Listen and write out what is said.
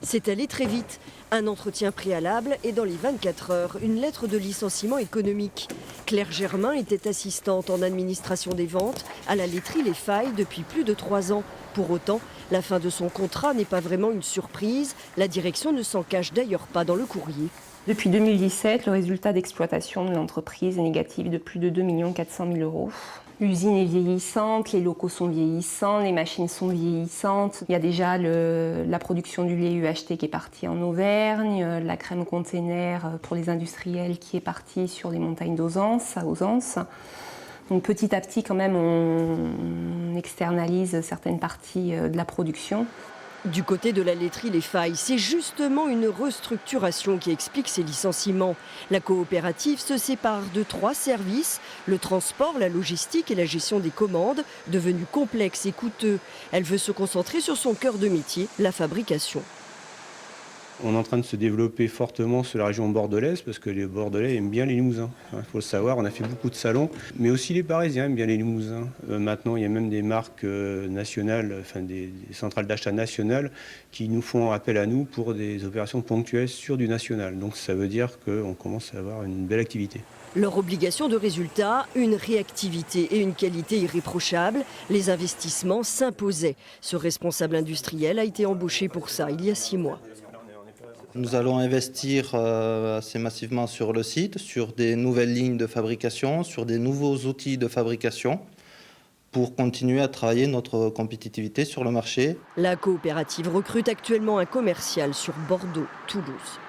C'est allé très vite. Un entretien préalable et dans les 24 heures, une lettre de licenciement économique. Claire Germain était assistante en administration des ventes à la laiterie Les Failles depuis plus de 3 ans. Pour autant, la fin de son contrat n'est pas vraiment une surprise. La direction ne s'en cache d'ailleurs pas dans le courrier. Depuis 2017, le résultat d'exploitation de l'entreprise est négatif de plus de 2 400 000 €. L'usine est vieillissante, les locaux sont vieillissants, les machines sont vieillissantes. Il y a déjà la production du lait UHT qui est partie en Auvergne, la crème container pour les industriels qui est partie sur les montagnes d'Ausance, à Ausance. Donc petit à petit, quand même, on externalise certaines parties de la production. Du côté de la laiterie Les Failles, c'est justement une restructuration qui explique ces licenciements. La coopérative se sépare de 3 services, le transport, la logistique et la gestion des commandes, devenus complexes et coûteux. Elle veut se concentrer sur son cœur de métier, la fabrication. On est en train de se développer fortement sur la région bordelaise parce que les Bordelais aiment bien les Limousins. Il faut le savoir, on a fait beaucoup de salons, mais aussi les Parisiens aiment bien les Limousins. Maintenant, il y a même des marques nationales, enfin des centrales d'achat nationales qui nous font appel à nous pour des opérations ponctuelles sur du national. Donc ça veut dire qu'on commence à avoir une belle activité. Leur obligation de résultat, une réactivité et une qualité irréprochables. Les investissements s'imposaient. Ce responsable industriel a été embauché pour ça il y a 6 mois. Nous allons investir assez massivement sur le site, sur des nouvelles lignes de fabrication, sur des nouveaux outils de fabrication pour continuer à travailler notre compétitivité sur le marché. La coopérative recrute actuellement un commercial sur Bordeaux, Toulouse.